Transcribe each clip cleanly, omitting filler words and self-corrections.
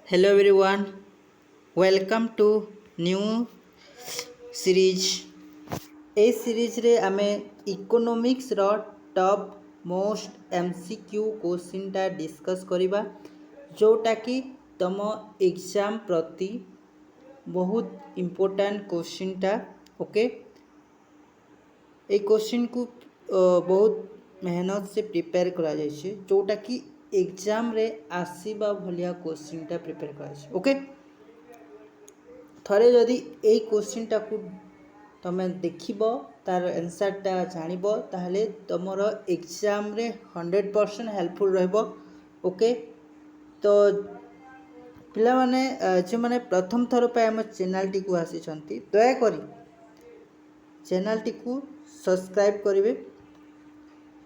Hello everyone, welcome to new series. A series रे आमे economics रो top most MCQ question टा discuss करिबा जोटा कि तम एग्जाम प्रति बहुत इम्पोर्टेंट क्वेश्चन टा ओके। ए क्वेश्चन को बहुत मेहनत से प्रिपेयर करा जाइए जोटा कि एग्जाम रे आसीबा भलिया क्वेश्चन टा प्रिपेयर करा जाइए ओके। थरे जदि ए क्वेश्चन टा को तमे देखिबो तार आंसर टा जानिबो ताहले तमरो एग्जाम रे 100% हेल्पफुल रहबो ओके। तो पिला माने जो माने प्रथम थर पे हम चैनल टी को आसी छंती दया करी चैनल टी को सब्सक्राइब करिवे,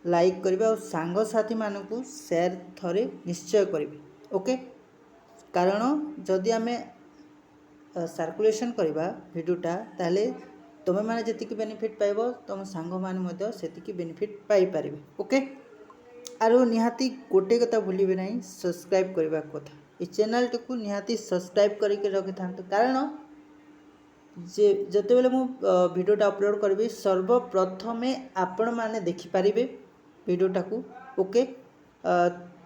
लाइक करिवे और सांग साथी मानन को शेयर थरे निश्चय करिवे ओके। कारण जदि आमे सर्कुलेशन करवा भिडियोटा ताले तुम मैंने जी बेनिफिट पाइब तुम सांग मैंने से बेनिफिट पाइपर ओके। आरो निहाती गोटे कथा भूलिए ना सब्सक्राइब करने कथा ये चैनल टी को निहाती सब्सक्राइब करके रखि था कारण जे जते बेले मु भिडियोटा अपलोड करी सर्वप्रथमे आपण माने देखिपारे भिडियोटा को ओके।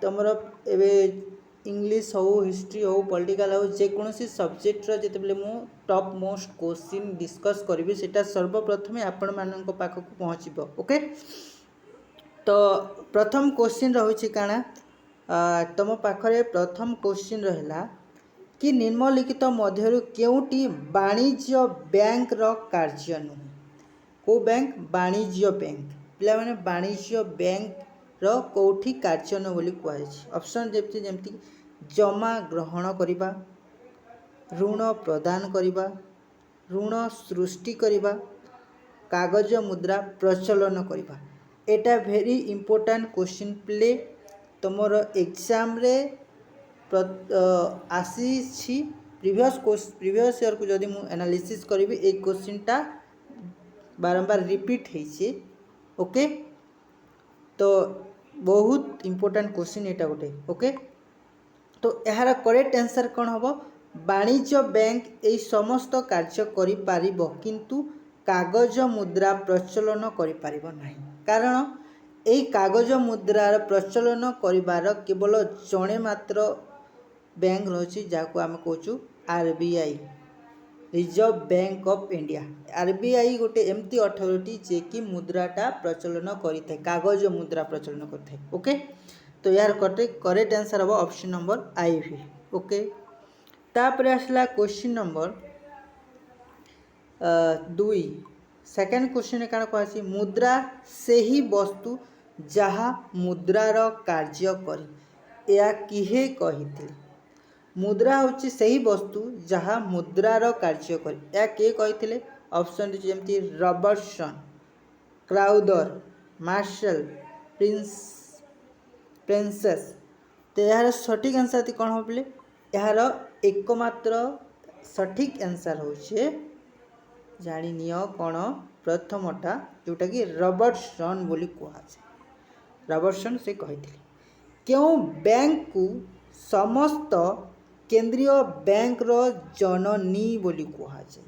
तुमर एवं इंग्लिश हो हिस्ट्री हो पॉलिटिकल हो जेकोसी सब्जेक्ट जिते बेले मु टॉप मोस्ट क्वेश्चन डिस्कस करी सेटा सर्वप्रथमे आपण मानक पाखक पहुँचब ओके। तो प्रथम क्वेश्चन रही काना तुम पाखरे प्रथम क्वेश्चन रहा कि निम्नलिखित मध्यरु केउटी वाणिज्य बैंक रो कार्य नुह को बैंक वाणिज्य बैंक पिला माने वाणिज्य बैंक रो कोठी कार्य नुह बोली कहै छै। ऑप्शन जेमती जमा ग्रहण करिबा, ऋण प्रदान करिबा, ऋण सृष्टि करिबा, कागज मुद्रा प्रचलन करिबा। एटा वेरी इंपोर्टेंट क्वेश्चन प्ले तुमर एग्जाम रे आसी प्रीवियस ईयर को जदि मु एनालिसिस करी ए क्वेश्चन टा बारंबार रिपीट होइछे ओके। तो बहुत इंपोर्टेंट क्वेश्चन एटा गोटे ओके। तो यार करेक्ट आंसर कौन हम वाणिज्य बैंक यही समस्त कार्य करि पारिबो किंतु कागज मुद्रा प्रचलन करि पारिबो नाही। कारण यही कागज मुद्रार प्रचलन करिबार केवल जणे मात्र बैंक रही जहाँ आम कहूँ RBI reserve bank of India. RBI गोटे एमती अथॉरिटी जे कि मुद्राटा प्रचलन करें कागज मुद्रा प्रचलन करें ओके। तो यार करेक्ट आंसर हम ऑप्शन नंबर आई भी ओके। तापर आसला क्वेश्चन नंबर 2 सेकेंड क्वेश्चन क्या कह मुद्रा से ही वस्तु जहाँ मुद्रार कार्य करी या किहे कही। मुद्रा हूँ से ही वस्तु जहाँ मुद्रार कार्य करी या किए कही। ऑप्शन जमी रॉबर्टसन, क्राउदर, मार्शल, प्रिंसेस। तो यार सठिक आंसर कौन हो बोले यार एकमात्र सठिक आंसर हो जानी कौन प्रथमटा जोटा कि रॉबर्टसन बोली कहुए। रॉबर्टसन से कही क्यों बैंक को समस्त केंद्रीय बैंक रो जननी बोली कहुए।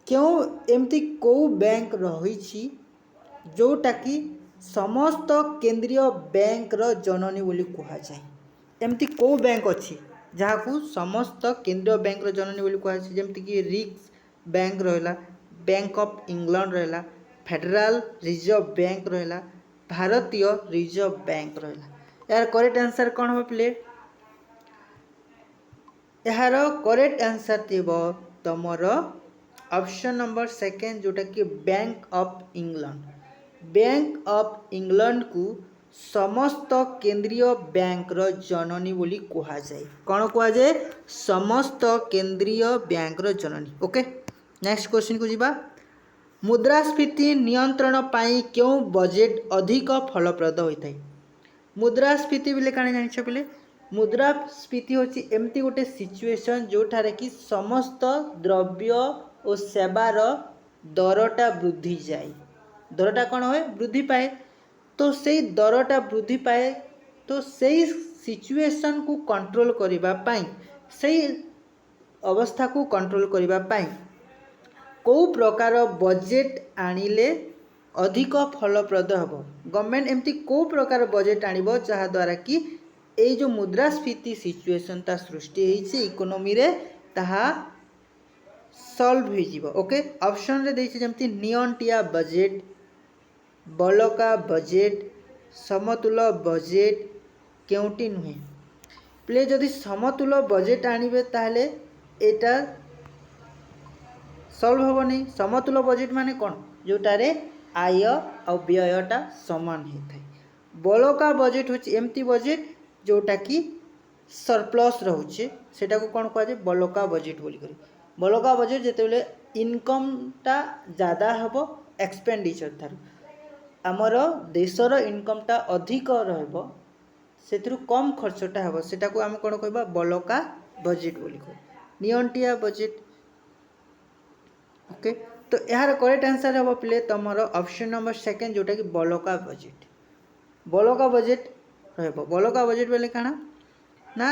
क्यों एमती को बैंक रही जोटा कि समस्त केंद्रीय बैंक रो जननी बोली कहुए। एमती को बैंक अच्छी जहाँ को समस्त केंद्रीय बैंक रो जननी बोली कहुए जमती कि रिजर्व बैंक रहा, बैंक ऑफ इंग्लैंड रहा, फेडरल रिजर्व बैंक रहा, भारतीय रिजर्व बैंक रहा। यार करेक्ट आंसर कौन हो प्ले यार करेक्ट आंसर थी तुमर ऑप्शन नंबर सेकेंड जोटा कि bank of England. Bank of England को समस्त केंद्रीय बैंक रो जननी बोली कहुए। कौन कहुए समस्त केंद्रीय बैंक रो जननी ओके। नेक्स्ट क्वेश्चन को जीवा मुद्रास्फीति नियंत्रण पाई क्यों बजेट अधिक फलप्रद होता है। मुद्रास्फीति बोले कण जान पे मुद्रास्फीति होची एमती गोटे सिचुएशन जोठारे कि समस्त द्रव्य और सेवार दरटा वृद्धि जाए दरटा कौन हुए वृद्धि पाए। तो से दरटा वृद्धि पाए तो से सिचुएशन को कंट्रोल करिबा पाई सही अवस्था को कंट्रोल करिबा पाई को प्रकार बजेट आनिले अधिक फलप्रद हम गवर्नमेंट एमती को प्रकार बजेट आनिबो जहा द्वारा कि ए जो मुद्रास्फीति सिचुएशन ता सृष्टि होईछि इकोनॉमी रे ताहा सॉल्व हो जिवो ओके ऑप्शन रे देछि जेमती नियंटिया बजेट बलका बजेट समतुल बजेट केउटी नुहे प्ले जदि समतुल बजेट आनिबे ताहले एटा सॉल्व होबो नहीं समतुल बजेट माने कोन जोटारे आय और व्ययटा समान होता है बलका बजेट होची एमती बजेट जोटा कि सरप्लस रोचे सेटा को कौन कह बलका बजेट बोली करी बलका बजेट जेतेबेले इनकमटा ज़्यादा हबो एक्सपेंडिचर थार आमर देशर इनकमटा अधिक रहबो सेथरु कम खर्चटा हबो सेटा को आम कौन कहबा बलका बजेट बोली करी नियंटिया बजेट ओके तो यार करेक्ट आंसर हम पे तुम ऑप्शन नंबर सेकेंड जोटा कि बलका बजेट रहिबो बलका बजेट बेले काना ना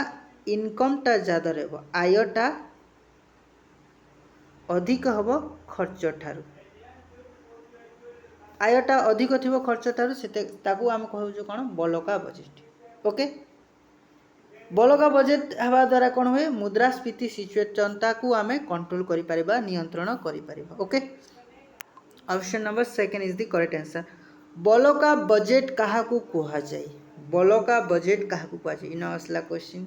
इनकमटा ज़्यादा रहिबो आयटा अधिक हबो खर्च ठारू आयटा अधिक थिबो खर्च ठारू सेते ताकू हम कहू कोन बलका बजेट ओके बलका बजेट हवा द्वारा कौन हुए मुद्रास्फीति सिचुएशन ताकू आमे कंट्रोल करि परिबा नियंत्रण करि परिबा okay option number second is the correct answer बलका बजेट कहा को कहा जाए बलका बजेट कहा को कहा जाए इन असला क्वेश्चन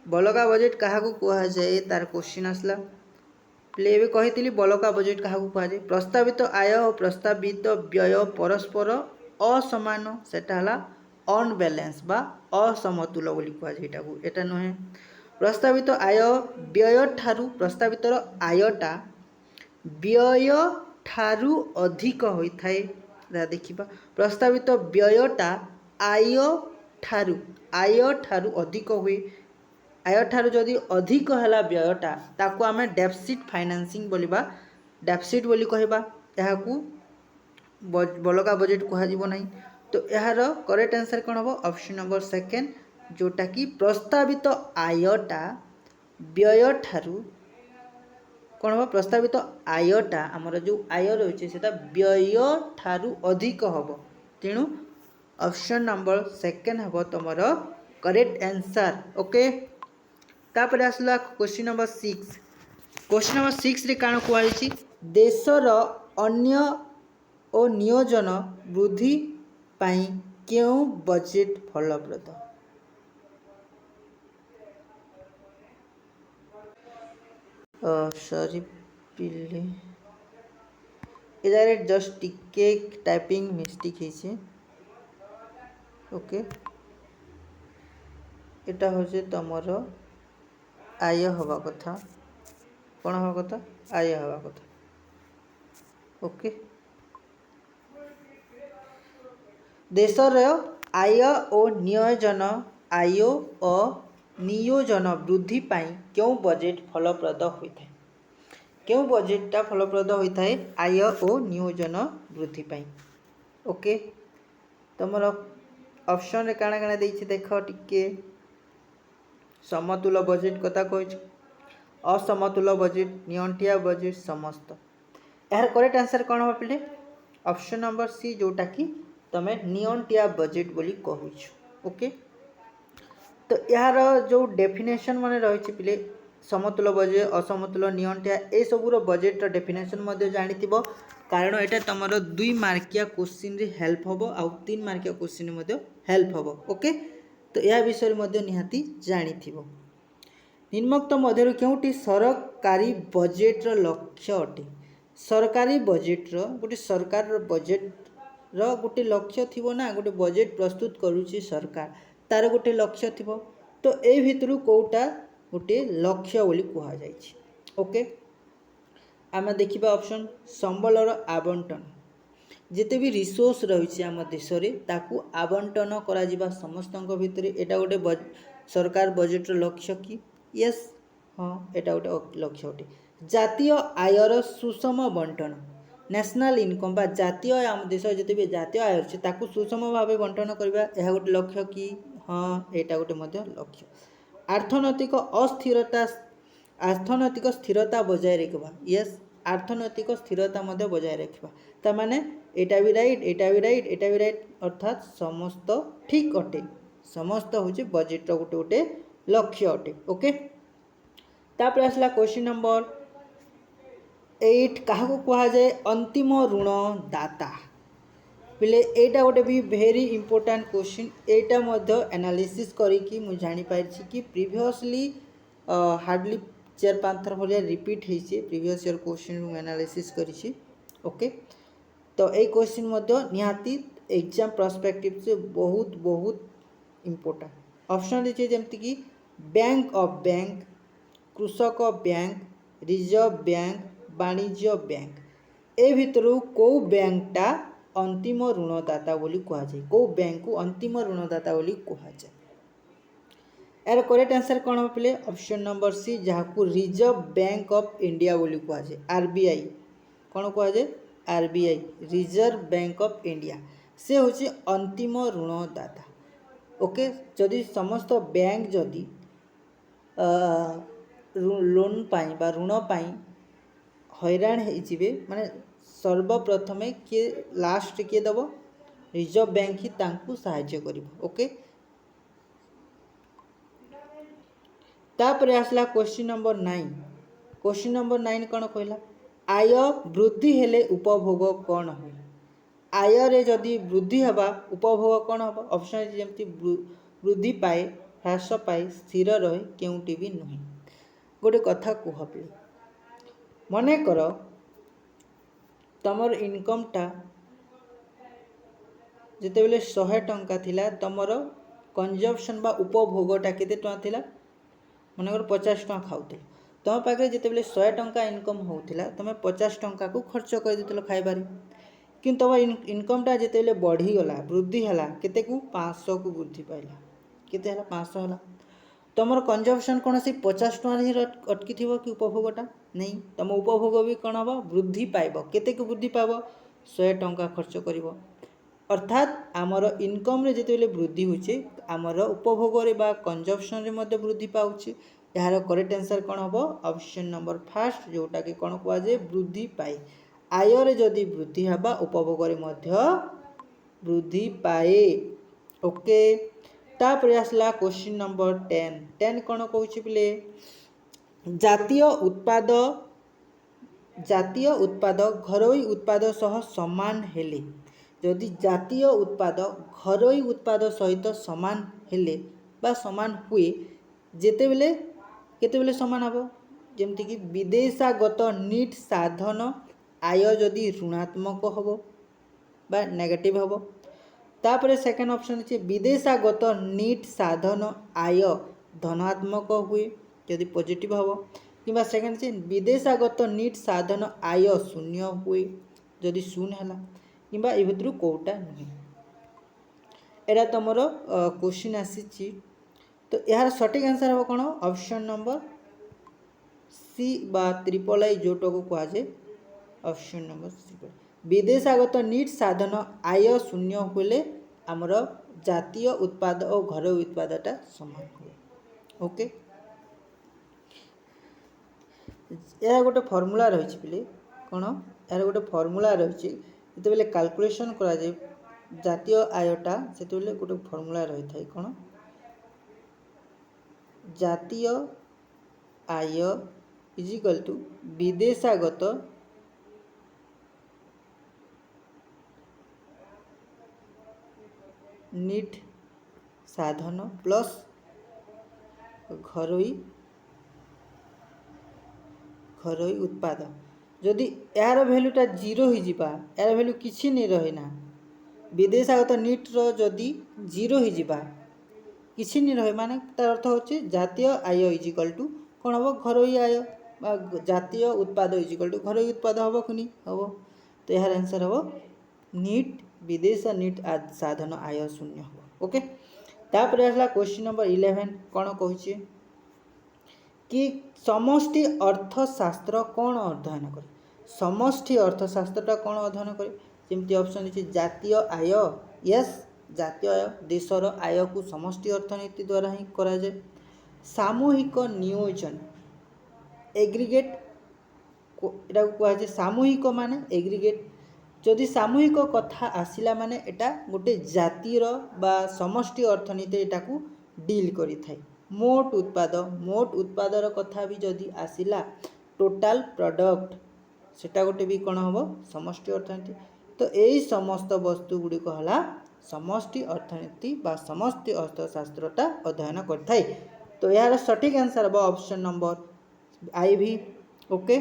बलका बजेट कहा को कहा जाए तार क्वेश्चन असला प्ले भी कही बलका बजेट कहा को कहा जाए प्रस्तावित आय और प्रस्तावित व्यय परस्पर असमान सेटा हला अनबैलेंस बा असमतुल बोली कहा जाए एटा नुहे प्रस्तावित आय व्यय ठारू प्रस्तावित आयटा व्यय ठारू अधिक होता है देखा प्रस्तावित व्ययटा आय ठारू अधिक हुए आय ठारू जदि अधिक है व्ययटा ताकू आम डेफिसिट फाइनेंसिंग बोलिबा डेफिसिट बोली कहबा याकू बलका बजेट कह नहीं तो यार करेक्ट आंसर कौन हम ऑप्शन नंबर सेकेंड जोटा कि प्रस्तावित आयटा व्यय ठारू कौन हम प्रस्तावित आयटा आमर जो आय रही है व्यय ठारू अधिक हम तेणु ऑप्शन नंबर सेकेंड हम तुम करेक्ट आंसर ओके तापर आसला क्वेश्चन नंबर 6 क्वेश्चन नंबर 6 रे काण कहछि देशर अन्य और नियोजन वृद्धि पाई क्यों बजेट फलप्रद सॉरी पिले इधर जस्ट टिके टाइपिंग मिस्टेक है ओके एटा होचे तमर आय हवा कथा कौन हवा कथा आय हवा कथा ओके देशर आय और नियोजन वृद्धि पाई क्यों बजेट फलप्रद होता है क्यों बजेटटा फलप्रद होता है आय और नियोजन वृद्धि पाई ओके तुम ऑप्शन रे काना काना देछि देख टिके समतुल बजेट कथा कह असमतुल बजेट नियंटिया बजेट समस्त यार करेक्ट आंसर कौन हम पे ऑप्शन नंबर सी जोटा कि तमे नियंटिया बजेट बोली कहूछ ओके तो यार जो डेफिनेशन माने रही पिले समतुल बजेट असमतुल नियंटिया ए सबूर बजेट डेफिनेशन मध्य जानिथिबो कारण एटा तमरो 2 मार्किया क्वेश्चन रे हेल्प होबो आ 3 मार्किया क्वेश्चन मध्य हेल्प होबो ओके तो यह विषय मध्य निहाती जानिथिबो निम्नोक्त मध्यरु केउटी सरकारी बजेट रो लक्ष्य अटे सरकारी बजेट रो गोटे सरकार रो बजेट रो गोटे लक्ष्य थिबो ना गोटे बजेट प्रस्तुत करूची सरकार तार गोटे लक्ष्य थिबो तो ए भितरु कोटा गोटे लक्ष्य बोली कहा जायछि ओके आम देखिबा ऑप्शन संबलर आवंटन जिते भी रिसोर्स रही आम देश में ताकू आवंटन करा जिबा समस्तक भितर एटा गोटे सरकार बजेट लक्ष्य कि यस हाँ एटा गोटे लक्ष्य अटे जातीय आयर सुषम बंटन नेशनल इनकम बा जातीय आम देश जिते भी जातीय आय अच्छे ताकू सुषम भाव बंटन करबा यह गोटे लक्ष्य कि हाँ एटा गोटे मध्य लक्ष्य। अर्थनैतिक स्थिरता बजाय रखा यस अर्थनैतिक स्थिरता मध्य बजाय रखा तार माने एटा भी राइट एटा भी राइट एटा भी राइट अर्थात समस्त ठीक अटे समस्त हूँ बजेट गोटे गोटे लक्ष्य अटे ओके। तापर आसला क्वेश्चन नंबर 8 क्या कह जाए अंतिम ऋण दाता बोले एटा गोटे भी भेरी इंपोर्टेंट क्वेश्चन एटा मध्य एनालिसिस करिकी मु जानि पारछि कि प्रीवियसली हार्डली 4-5 थर भलिया रिपीट होइछे प्रीवियस ईयर क्वेश्चन मु एनालिसिस करिछि ओके। तो ए क्वेश्चन मध्य निहाती एग्जाम पर्सपेक्टिव से बहुत बहुत इंपोर्टेंट ऑप्शन देछे जेमति कि बैंक ऑफ बैंक कृषक बैंक रिजर्व बैंक वाणिज्य बैंक ए भितरु को बैंकटा अंतिम ऋणदाता बोली कह जाए को बैंक को अंतिम ऋणदाता बोली कह जाए यार करेक्ट आंसर कौन हो पे ऑप्शन नंबर सी जहाँ को रिजर्व बैंक ऑफ इंडिया बोली कह जाए आरबीआई कौन कह जाए RBI reserve bank of India से हूँ अंतिम ऋणदाता ओके। जदि समस्त बैंक जदि लोन पाई बा ऋण पाई हैरान होइजिबे माने सर्वप्रथमे किए लास्ट किए दब रिजर्व बैंक ही तांकु सहाय्य करिवो ओके। तापर आसला क्वेश्चन नंबर 9 क्वेश्चन नंबर 9 कौन कहला आय वृद्धि हेले उपभोग कौन हो आय रे जदि वृद्धि हवा उपभोग कौन हम ऑप्शन जमती वृद्धि पाए ह्रास पाए स्थिर रहे केउटी भी नुहे गोटे कथा कह पे मने कर तमर इनकमटा जिते बेले 100 टंका थिला तमर कंजम्पशन बा उपभोगटा केते टंका थिला मन कर 50 टंका खाउते तुम पाखे जिते बेले 100 टंका इनकम होउथिला तुम 50 टंका को खर्च कर देतलो खाइबारे किंतु तुम इनकमटा जिते बेले बढ़ी गला वृद्धि हला केते को 500 को वृद्धि पाइला केते हला 500 हला तुमर कंजम्पशन कौन से 50 टंका ही अटकी थी कि उपभोगटा नहीं तुम उपभोग भी कौन हम वृद्धि पाइब केते को वृद्धि पाइब 100 टंका खर्च करिवो अर्थात आमर इनकम रे जिते बेले वृद्धि होचे आमर उपभोग रे बा कंजम्पशन रे मध्य वृद्धि पाउचे यार करेक्ट आंसर कौन हम ऑप्शन नंबर फर्स्ट जोटा कि कौन कह जाए वृद्धि पाए आय रे जदि वृद्धि हबा उपभोग रे मध्य वृद्धि पाए ओके। तापर आसला क्वेश्चन नंबर 10 कौन कहूँ बोले जातीय उत्पाद घरोई उत्पाद सह समान हेले जदि जातीय उत्पाद घरोई उत्पाद सहित समान हेले बा समान हुए जेते बेले केते बेले समान हम जमती कि विदेशागत नीट साधन आय जदि ऋणात्मक हम बा नेगेटिव हम तापर सेकेंड ऑप्शन अच्छे विदेशागत नीट साधन आय धनात्मक हुए जदि पॉजिटिव हम कि सेकेंड अच्छे विदेशागत नीट साधन आय शून्य हुए जदि शून्य है कि ए भितर कौटा नुहे एरा तुम क्वेश्चन आसी तो यार सठिक आंसर हम कौन ऑप्शन नंबर सी बा ट्रिपल आई जोटा को कह जाए ऑप्शन नंबर सी विदेशागत नीट साधन आय शून्य हुए आमर जातीय उत्पाद और घरोई उत्पादटा समान हुए ओके। यार गोटे फर्मूला रही पे कौन यार गोटे फर्मूला रही जिते बेले कैलकुलेशन करा जाए जातीय आयटा से गोटे फर्मूला रही था कौन जातीय आय इज इक्वल टू विदेशागत नीट साधन प्लस घरोई उत्पाद जदि यार भैल्यूटा 0 हो जिबा यार भैल्यू किसी नहीं रहे ना विदेशागत नीट रो जदि 0 हो जिबा किसी नहीं रहे माने तार अर्थ होचे जातीय आय इज इक्वल टू कौन हम घरोई आय जातीय उत्पाद इज इक्वल टू घरोई उत्पाद हम कि नहीं हम तो यार आंसर हम नीट विदेश नीट साधन आय शून्य हम ओके। तापर आसला क्वेश्चन नंबर 11 कौन कहूँ कि समष्टि अर्थशास्त्र कौन अध्ययन करे समष्टि अर्थशास्त्रटा कौन अध्ययन करे जमती ऑप्शन अच्छे जातीय आय यस ଜାତୀୟ ଆୟ ଦେଶର ଆୟକୁ ସମଷ୍ଟି ଅର୍ଥନୀତି ଦ୍ୱାରା ହିଁ କରାଯାଏ। ସାମୂହିକ ନିୟୋଜନ ଏଗ୍ରିଗେଟ୍ ଏଟାକୁ କୁହାଯାଏ ସାମୂହିକ ମାନେ ଏଗ୍ରିଗେଟ୍। ଯଦି ସାମୂହିକ କଥା ଆସିଲା ମାନେ ଏଟା ଗୋଟେ ଜାତିର ବା ସମଷ୍ଟି ଅର୍ଥନୀତି ଏଟାକୁ ଡିଲ୍ କରିଥାଏ। ମୋଟ ଉତ୍ପାଦର କଥା ବି ଯଦି ଆସିଲା ଟୋଟାଲ ପ୍ରଡକ୍ଟ ସେଟା ଗୋଟେ ବି କ'ଣ ହେବ ସମଷ୍ଟି ଅର୍ଥନୀତି। ତ ଏଇ ସମସ୍ତ ବସ୍ତୁ ଗୁଡ଼ିକ ହେଲା ସମଷ୍ଟି ଅର୍ଥନୀତି ବା ସମଷ୍ଟି ଅର୍ଥଶାସ୍ତ୍ରଟା ଅଧ୍ୟୟନ କରିଥାଏ। ତ ଏହାର ସଠିକ୍ ଆନ୍ସର୍ ହେବ ଅପସନ୍ ନମ୍ବର IV। ଓକେ,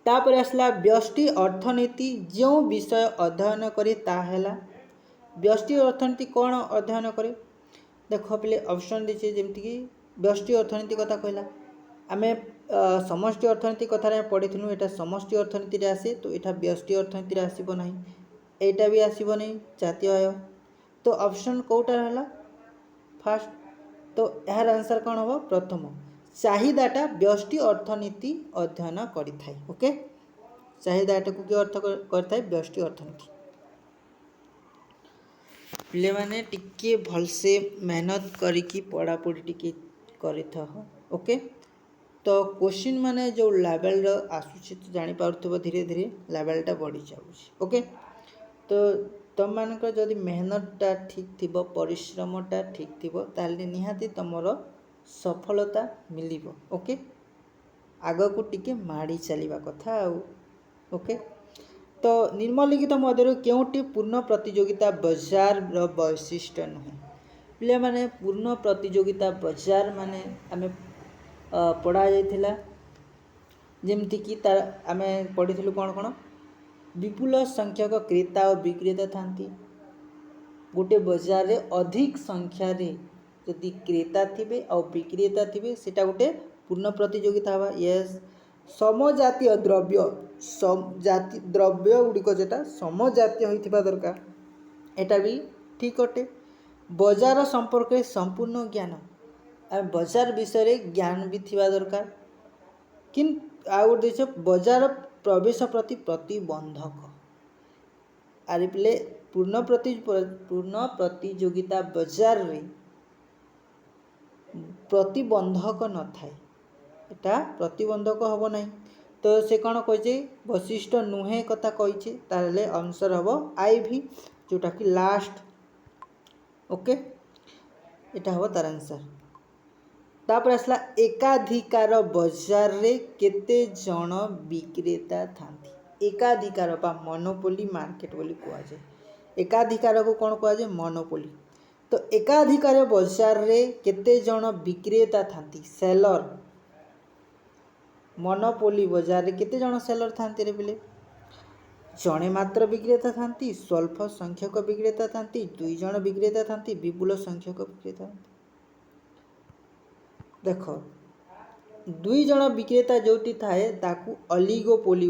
ତାପରେ ଆସିଲା ବ୍ୟଷ୍ଟି ଅର୍ଥନୀତି। ଯେଉଁ ବିଷୟ ଅଧ୍ୟୟନ କରେ ତାହା ହେଲା ବ୍ୟଷ୍ଟି ଅର୍ଥନୀତି। କ'ଣ ଅଧ୍ୟୟନ କରେ ଦେଖ ପିଲେ ଅପସନ୍ ଦେଇଛେ ଯେମିତିକି ବ୍ୟଷ୍ଟି ଅର୍ଥନୀତି କଥା କହିଲା। ଆମେ ସମଷ୍ଟି ଅର୍ଥନୀତି କଥାରେ ପଢ଼ିଥିଲୁ ଏଇଟା ସମଷ୍ଟି ଅର୍ଥନୀତିରେ ଆସେ, ତ ଏଇଟା ବ୍ୟଷ୍ଟି ଅର୍ଥନୀତିରେ ଆସିବ ନାହିଁ, এইটা ବି ଆସିବ ନାହିଁ ଜାତୀୟ ଆୟ। ତ ଅପସନ୍ କେଉଁଟା ହେଲା ଫାର୍ଷ୍ଟ, ତ ଏହାର ଆନ୍ସର୍ କ'ଣ ହେବ ପ୍ରଥମ ଚାହିଦାଟା ବ୍ୟଷ୍ଟି ଅର୍ଥନୀତି ଅଧ୍ୟୟନ କରିଥାଏ। ଓକେ, ଚାହିଦାଟାକୁ କିଏ ଅର୍ଥ କରିଥାଏ ବ୍ୟଷ୍ଟି ଅର୍ଥନୀତି। ପିଲାମାନେ ଟିକେ ଭଲସେ ମେହନତ କରିକି ପଢ଼ାପଢ଼ି ଟିକେ କରିଥାଅ। ଓକେ, ତ କ୍ୱେଶ୍ଚିନ୍ ମାନେ ଯେଉଁ ଲେଭେଲର ଆସୁଛି ତ ଜାଣିପାରୁଥିବ ଧୀରେ ଧୀରେ ଲେଭେଲଟା ବଢ଼ି ଯାଉଛି। ଓକେ, ତ ତୁମମାନଙ୍କର ଯଦି ମେହନତଟା ଠିକ୍ ଥିବ ପରିଶ୍ରମଟା ଠିକ୍ ଥିବ ତାହେଲେ ନିହାତି ତୁମର ସଫଳତା ମିଳିବ। ଓକେ, ଆଗକୁ ଟିକେ ମାଡ଼ି ଚାଲିବା କଥା ଆଉ। ଓକେ, ତ ନିମ୍ନଲିଖିତ ମଧ୍ୟରୁ କେଉଁଟି ପୂର୍ଣ୍ଣ ପ୍ରତିଯୋଗିତା ବଜାରର ବୈଶିଷ୍ଟ୍ୟ ନୁହେଁ? ପିଲାମାନେ ପୂର୍ଣ୍ଣ ପ୍ରତିଯୋଗିତା ବଜାର ମାନେ ଆମେ ପଢ଼ା ଯାଇଥିଲା ଯେମିତିକି ଆମେ ପଢ଼ିଥିଲୁ କ'ଣ କ'ଣ ବିପୁଳ ସଂଖ୍ୟକ କ୍ରେତା ଓ ବିକ୍ରେତା ଥାନ୍ତି। ଗୋଟେ ବଜାରରେ ଅଧିକ ସଂଖ୍ୟାରେ ଯଦି କ୍ରେତା ଥିବେ ଆଉ ବିକ୍ରେତା ଥିବେ ସେଇଟା ଗୋଟେ ପୂର୍ଣ୍ଣ ପ୍ରତିଯୋଗିତା ହେବା। ୟେସ୍, ସମଜାତୀୟ ଦ୍ରବ୍ୟ ଗୁଡ଼ିକ ଯେଟା ସମଜାତୀୟ ହୋଇଥିବା ଦରକାର, ଏଟା ବି ଠିକ୍ ଅଟେ। ବଜାର ସମ୍ପର୍କରେ ସମ୍ପୂର୍ଣ୍ଣ ଜ୍ଞାନ, ଆମେ ବଜାର ବିଷୟରେ ଜ୍ଞାନ ବି ଥିବା ଦରକାର। କିନ୍ତୁ ଆଉ ଗୋଟେ ଜିନିଷ ବଜାର ପ୍ରବେଶ ପ୍ରତି ପ୍ରତିବନ୍ଧକ। ଆରେ ପିଲେ ପୂର୍ଣ୍ଣ ପ୍ରତିଯୋଗିତା ବଜାରରେ ପ୍ରତିବନ୍ଧକ ନଥାଏ, ଏଟା ପ୍ରତିବନ୍ଧକ ହେବ ନାହିଁ। ତ ସେ କ'ଣ କହିଛି ବୈଶିଷ୍ଟ୍ୟ ନୁହେଁ କଥା କହିଛି, ତାହେଲେ ଆନ୍ସର୍ ହେବ IV ଯେଉଁଟାକି ଲାଷ୍ଟ। ଓକେ, এটা ହେବ ତାର ଆନ୍ସର୍। ତାପରେ ଆସିଲା ଏକାଧିକାର ବଜାରରେ କେତେ ଜଣ ବିକ୍ରେତା ଥାନ୍ତି? ଏକାଧିକାର ବା ମନୋପୋଲି ମାର୍କେଟ ବୋଲି କୁହାଯାଏ। ଏକାଧିକାରକୁ କ'ଣ କୁହାଯାଏ? ମନୋପୋଲି। ତ ଏକାଧିକାର ବଜାରରେ କେତେ ଜଣ ବିକ୍ରେତା ଥାନ୍ତି? ସେଲର। ମନୋପୋଲି ବଜାରରେ କେତେ ଜଣ ସେଲର ଥାନ୍ତି ରେ ପିଲେ? ଜଣେ ମାତ୍ର ବିକ୍ରେତା ଥାନ୍ତି, ସ୍ୱଳ୍ପ ସଂଖ୍ୟକ ବିକ୍ରେତା ଥାନ୍ତି, 2 ଜଣ ବିକ୍ରେତା ଥାନ୍ତି, ବିପୁଳ ସଂଖ୍ୟକ ବିକ୍ରେତା ଥାନ୍ତି। ଦେଖ 2 ଜଣ ବିକ୍ରେତା ଯେଉଁଠି ଥାଏ ତାକୁ ଅଲିଗୋପୋଲି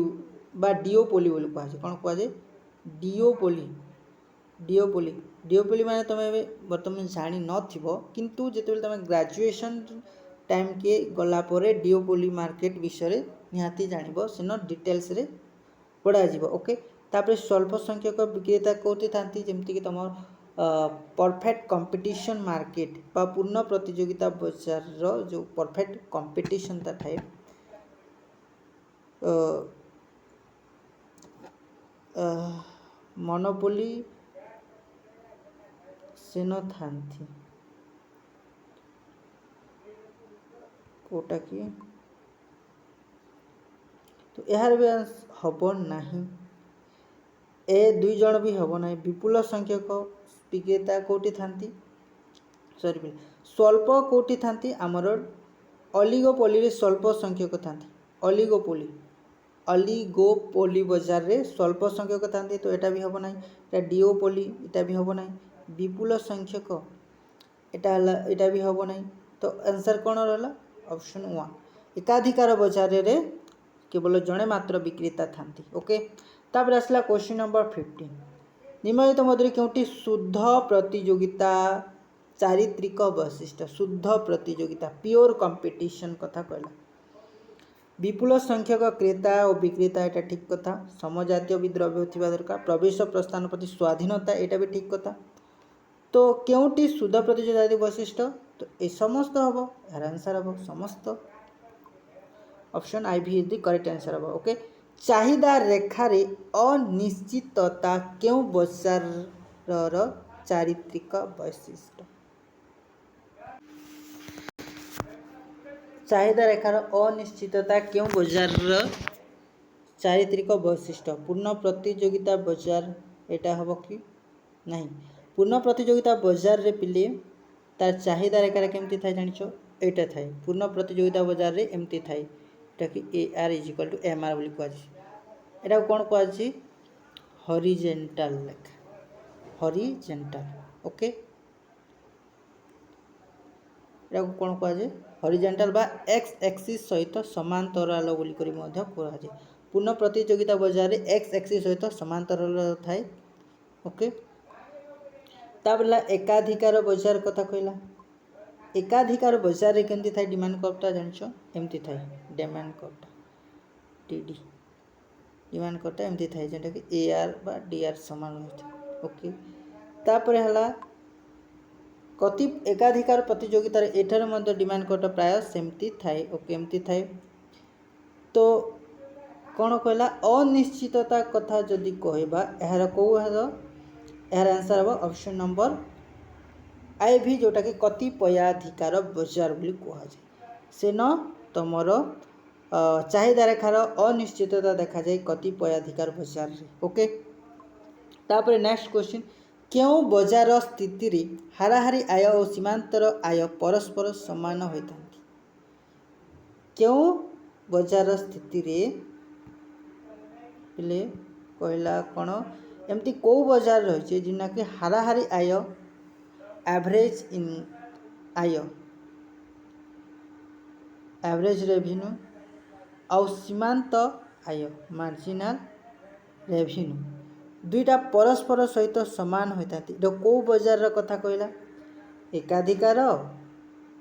ବା ଡିଓପୋଲି ବୋଲି କୁହାଯାଏ। କ'ଣ କୁହାଯାଏ? ଡିଓପୋଲି ମାନେ ତୁମେ ଏବେ ବର୍ତ୍ତମାନ ଜାଣିନଥିବ, କିନ୍ତୁ ଯେତେବେଳେ ତୁମେ ଗ୍ରାଜୁଏସନ୍ ଟାଇମ୍କେ ଗଲା ପରେ ଡିଓପୋଲି ମାର୍କେଟ ବିଷୟରେ ନିହାତି ଜାଣିବ, ସେନ ଡିଟେଲ୍ସରେ ପଢ଼ାଯିବ। ଓକେ, ତାପରେ ସ୍ୱଳ୍ପ ସଂଖ୍ୟକ ବିକ୍ରେତା କେଉଁଠି ଥାନ୍ତି? ଯେମିତିକି ତୁମର परफेक्ट कंपिटिशन मार्केट बा पूर्ण प्रतियोगिता बजार जो परफेक्ट कंपिटिशन थाए मोनोपोली सेन थांती कोटा कि तो यार भी हम ना ए 2 जन भी हम ना। विपुल संख्यक विक्रेता कौटी थांती सॉरी स्वल्प कौटी थांती आमर अलिगोपोली रे स्वल्प संख्यक थांती। अलिगोपोली बाजार रे स्वल्प संख्यक थांती, तो एटा भी हम ना। एटा डिओपोली एटा भी हम ना। विपुल संख्यक एटा भी हम ना। तो आंसर कौन रहा? ऑप्शन 1 एकाधिकार बाजार रे केवल जड़े मात्र विक्रेता थांती। ओके, तापर आसला क्वेश्चन नंबर 15 निम्नलिखित मध्य केउटी शुद्ध प्रतियोगिता चारित्रिक वैशिष्ट्य? शुद्ध प्रतियोगिता प्योर कंपिटिशन कथा कहला। विपुल संख्यक क्रेता और विक्रेता एटा ठीक कथा समजातीय विद्रव्य थिबा दरकार प्रवेश प्रस्थान प्रति स्वाधीनता एटा भी ठीक कथा तो केउटी सुध प्रतियोगिता वैशिष्ट्य तो ए समस्त हम यार आंसर हम समस्त ऑप्शन आई भी इज द करेक्ट आंसर हम ओके चाहिदा रेखारे अनिश्चितता केउ बजार चारित्रिक वैशिष्ट्य चाहिदा रेखार अनिश्चितता क्यों बजार चारित्रिक वैशिष्ट्य पूर्ण प्रतियोगिता बजार एटा हम कि नहीं पूर्ण प्रतियोगिता बजार रे पिले तार चाहिदा रेखार केमती थाए जानिछ एटा थाए पूर्ण प्रतियोगिता बजार रे एमती थाए एटा कि A R is equal to M R बोली कुआ छी एटा कोन कुआ छी हॉरिजॉन्टल रेखा हॉरिजॉन्टल ओके एटा कोन कुआ जे हॉरिजॉन्टल बा एक्स एक्सिस सहित समांतराल बोली करी मध्य कुआ जे पूर्ण प्रतियोगिता बजार रे एक्स एक्सिस सहित समांतराल थाए ओके ताबला एकाधिकार बजार कथा कहला एकाधिकार बजार रे केमती थाए डिमांड कर्ता जानिछो एमती थाए डिमांड कर्ता टीडी डिमांड कर्ता एमती थाए जेटा कि एआर बा डीआर समान होय ओके तापरे हला कति एकाधिकार प्रतियोगितार एठार मध्य डिमांड कर्ता प्राय सेमती थाए ओके एमती थाए तो कौन कहला अनिश्चितता कथा जदि कहबा एहार को यार आंसर हम ऑप्शन नंबर आई भी जोटा कि कतिपयाधिकार बजार बोली कह जाए से न तुमर चाहिदा रेखार अनिश्चितता देखा जाए कतिपयाधिकार बजार रे ओके तापर नेक्स्ट क्वेश्चन क्यों बजार स्थिति रे हाराहारी आय और सीमांतर आय परस्पर समान होता क्यों बजार स्थिति रे पिले कहला कौन एमती को बजार रही जिना कि हाराहारी आय एवरेज इन आय एवरेज रेवेन्यू आउ सीमांत आय मार्जिनाल रेवेन्यू दुईटा परस्पर सहित समान होता कौ बजार कथा कहला एकाधिकार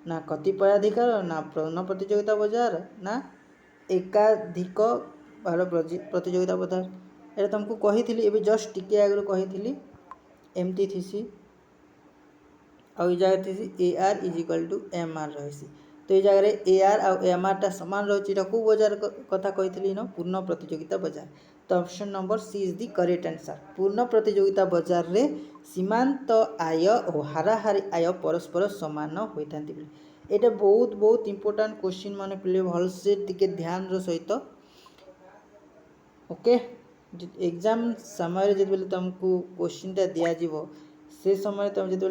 ना कतिपयाधिकार ना पूर्ण प्रतियोगिता बजार ना एकाधिक प्रतियोगिता बजार एटा तुमको कही एबे जस्ट टिके आगु कही एमती थीसी आउ जगह थीसी A R is equal to M R रही तो ये जगह ए आर आउ एम आर टा समान रही को बजार कथा कही न पूर्ण प्रतियोगिता बजार तो option number C is the correct answer पूर्ण प्रतियोगिता बजार रे सीमांत आय और हाराहारी आय परस्पर समान होता एटा बहुत बहुत इंपोर्टेंट क्वेश्चन माने पिले भल से टिके ध्यान रो सहित ओके एग्जाम समय जब तुमको क्वेश्चन टा दिया जीवो से समय तुम जो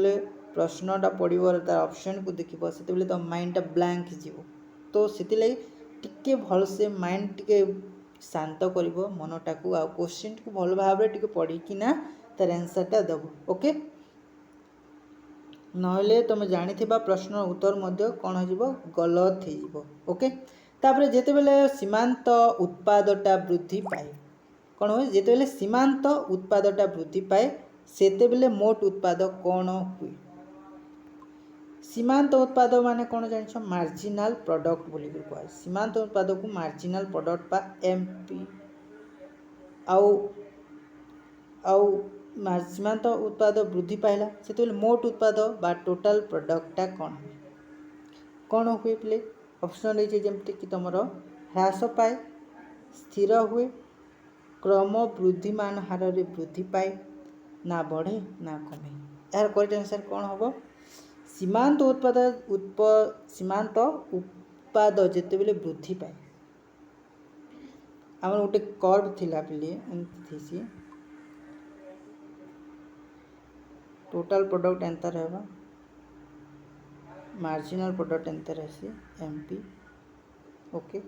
प्रश्नटा पढ़ो तार ऑप्शन को देख से तुम माइंडटा ब्लैंक जीव तो से टिके भल से माइंड टिके शांत कर मनटा को आ क्वेश्चन को भल भाव टिके पढ़िकिना तार आंसरटा देव ओके नहले तुम जानी प्रश्न उत्तर मध्य कौन हो गलत हो ओके तापर जेतेबेले सीमांत उत्पादटा वृद्धि पाए कौन हो जेतेबेले सीमांत उत्पादटा वृद्धि पाए सेतेबेले मोट उत्पाद कौन हुए सीमांत उत्पाद माने कौन जान मार्जिनाल प्रोडक्ट बोली कह सीमांत उत्पाद को मार्जिनाल प्रोडक्ट बा एमपी आउ आउ सीमांत उत्पाद वृद्धि पाइला से मोट उत्पाद बा टोटाल प्रोडक्टा कौन हुए प्ले ऑप्शन रही जमती कि तुम ह्रास पाए स्थिर हुए क्रम वृद्धिमान हार रे वृद्धि पाए ना बढ़े ना कमे यार करेक्ट आंसर कौन हम सीमांत सीमांत उत्पाद जिते बेले वृद्धि पाए आम गोटे कर्व थिला पिले एमती टोटाल प्रोडक्ट एंता रहबा मार्जिनल प्रोडक्ट एंता रहसी एमपी ओके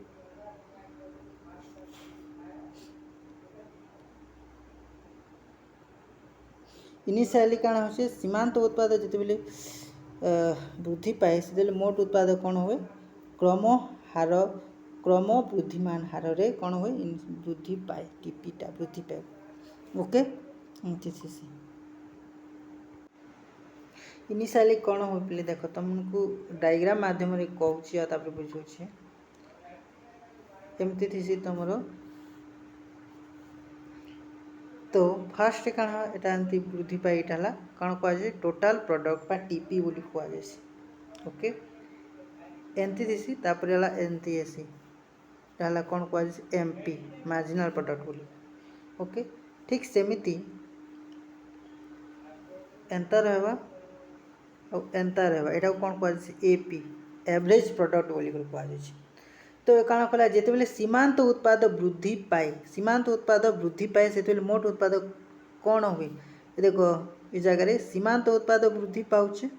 इनिशियली कण हो सीमांत उत्पाद जिते बेले वृद्धि पाए से मोट उत्पाद कौन हुए क्रम वृद्धिमान हार रे कौन हुए वृद्धि पाए टीपीटा वृद्धि पाए ओके इनिशियली कौन हो पे देख तुमको डायग्राम माध्यम रे कहूँ बुझे एमती थी तुमर तो फास्ट कण एटा एमती वृद्धि पाई एटा कौन कहुए टोटाल प्रोडक्ट बा टीपी बोली कहुए ओके एमती थी तापर एमती आसी कौन कहुए एमपी मार्जिनाल प्रोडक्ट बोली ओके ठीक सेमिति एंता रहबा और एंता रहबा एटा कौन कहुए एपी एवरेज प्रोडक्ट बोली कहुए तो कौन कला जिते बेले सीमांत उत्पाद वृद्धि पाए सीमांत उत्पाद वृद्धि पाए से मोट उत्पाद कौन हुए देखो ये जगह सीमांत उत्पाद वृद्धि पाचे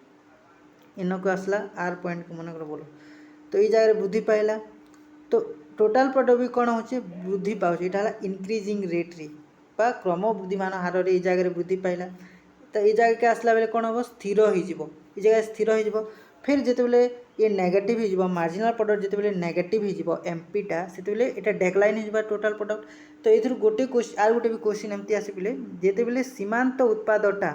इनक आसला आर पॉइंट को मन कर बोलो तो ये जगह वृद्धि पाइला तो टोटाल प्रोडक्ट भी कौन हो वृद्धि पाचे यहाँ इनक्रीजिंग रेट रे बा क्रम वृद्धिमान हार रे ये जगह वृद्धि पाइला तो ये जगह के आसला बेले कौन हम स्थिर हो जगह स्थिर हो फिर जिते ये नेगेटिव हो मार्जिनाल प्रोडक्ट जिते नेगेटिव हो एमपीटा से डेक्लाइन हो टोटाल प्रोडक्ट तो ये गोटे क्वेश्चन आर गोटे भी क्वेश्चन एमती आसे जिते सीमांत उत्पादटा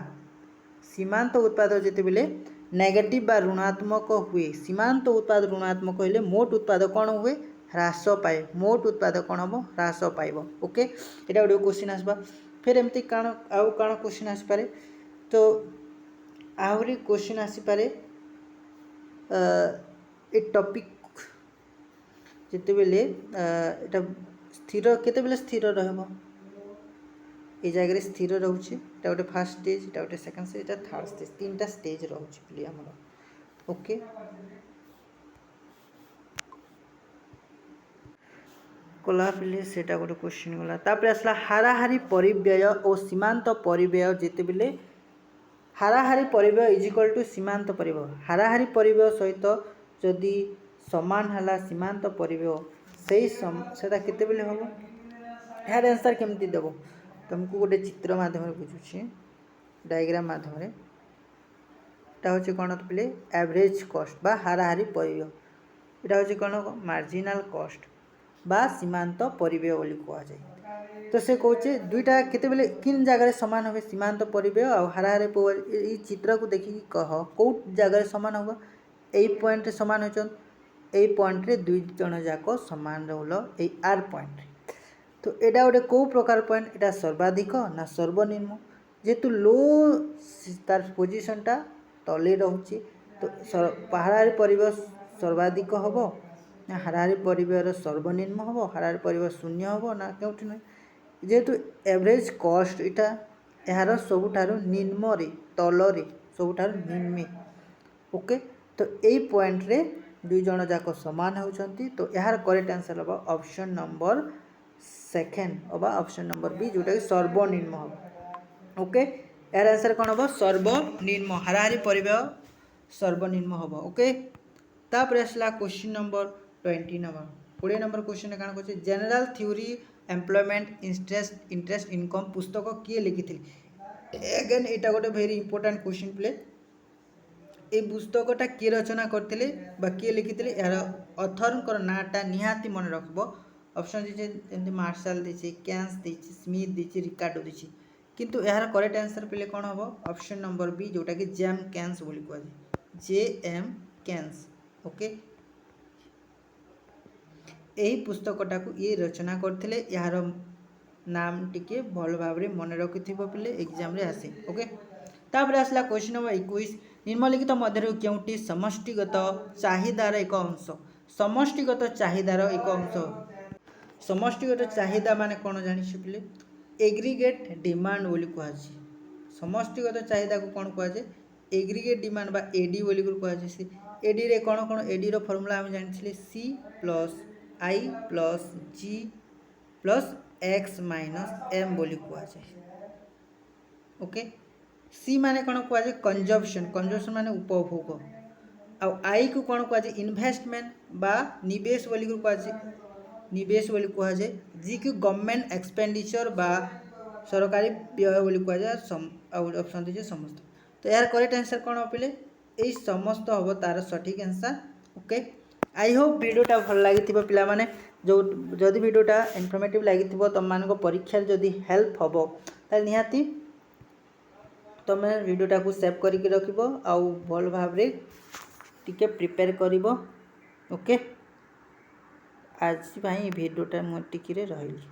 सीमांत उत्पाद जिते नेगेटिव बा ऋणात्मक हुए सीमांत उत्पाद ऋणात्मक हेले मोट उत्पाद कौन हुए ह्रास पाए मोट उत्पाद कौन हम ह्रास पाइब ओके यहाँ गोटे क्वेश्चन आसवा फिर एमती कौन आउ कौन क्वेश्चन आसपे तो आहरी क्वेश्चन आसपे ए टॉपिक जिते बेले एटा स्थिर केते स्थिर रहबो ये जगह स्थिर रोचे गोटे फास्ट स्टेज एटा गोटे सेकंड स्टेज एटा थर्ड स्टेज तीनटा स्टेज रोचे बोली हमर ओके कला पिले सेटा गोटे क्वेश्चन गला तापर आसला हाराहारी परिव्यय और सीमांत परिव्यय जिते बेले हाराहारी परिव्यय इज इक्वल टू सीमांत परिव्यय हाराहारी परिव्यय सहित जदि समान है सीमांत परिव्यय से केते बेले हम यार आंसर केमती देव तुमको गोटे चित्र माध्यम बुझुची डायग्राम माध्यम यहाँ हूँ कौन पे एवरेज कॉस्ट बा हाराहारी परिव्यय यहाँ हूँ कौन मार्जिनाल कॉस्ट बा सीमांत परिव्यय बोली कहुए तो से कहे दुईटा केते बेले किन जगह सामान हो सीमांत परिव्यय और हाराहारी चित्र को देखिए कह कौ जगह सामान हम यही पॉइंट सामान हो पॉइंट रे दुई जन जाक सामान रोल ये आर पॉइंट तो यहाँ गोटे कौ प्रकार पॉइंट यहाँ सर्वाधिक ना सर्वनिम्न जेहेतु लो तार पोजिशनटा तले रोचे तो हाराहारी परिव्यय सर्वाधिक हम ना हाराहारी परिव्यय सर्वनिम्न हम हाराहारी परिव्यय शून्य हम ना क्योंकि ना जेहेतु एवरेज कॉस्ट इटा यार सबुठार निम्न रे तलरे सबुठार निम्न ओके तो यही पॉइंट रे दुई जन जाक समान होती तो यार करेक्ट आंसर हम ऑप्शन नंबर सेकेंड अबा ऑप्शन नंबर बी जोटा कि सर्वनिम्न हम ओके यार आंसर कौन हम सर्वनिम्न हाराहारी परिव्यय सर्वनिम्न हम ओके तापर आसला क्वेश्चन नंबर 20 नंबर क्वेश्चन कौन कहे general theory employment interest income पुस्तक किए लिखी अगेन यहाँ गोटे वेरी इंपोर्टेंट क्वेश्चन प्ले ये पुस्तकटा किए रचना करते किए लिखी यार अथर नाटा निहाती मन रखब ऑप्शन दीजिए मार्शल दीची कैंस दीची स्मिथ दीची रिकार्डो दीची किंतु यार करेक्ट आंसर पे कौन हम ऑप्शन नंबर बी जोटा कि जेम कैंस बोली कहुए जेएम कैंस ओके यही पुस्तकटा को ये रचना करते यार नाम टिके भल भाव मन रखि पे एग्जाम रे आसे ओके तापर आसला क्वेश्चन नंबर 21 निम्नलिखित मध्य क्योंटी समष्टिगत चाहिदार एक अंश समष्टिगत चाहिदार एक अंश समष्टिगत चाहिदा माने कौन जानी पे एग्रीगेट डिमांड बोली कहुए समष्टिगत चाहिदा को कौन कहुए एग्रीगेट डिमांड बा एडी बोली कहुए एडी रे कौन कौन एडी रो फॉर्मूला हम जानी सी प्लस आई प्लस जी प्लस एक्स माइनस एम बोली कहुए ओके सी माने कौन कहुए कंजम्पशन कंजम्पशन माने उपभोग आ आई को कौन कहुए इन्वेस्टमेंट बा निवेश बोली कहुए निवेश बोली कहुए जी को गवर्नमेंट एक्सपेंडिचर बा सरकारी व्यय बोली कहुए ऑप्शन दीजिए समस्त तो यार करेक्ट आंसर कौन हो पे यही समस्त हम तार सठिक आंसर ओके आई होप वीडियोटा भल लगी पिला माने जो जदि वीडियोटा इनफॉर्मेटिव लगी तुम मान परीक्षा जदि हेल्प हम ताल निहाती तुम वीडियोटा को सेव करके रखिब आउ भल भाव टिके प्रिपेयर करिब ओके आज ଭିडियोटा मु टिकिरे रहिली।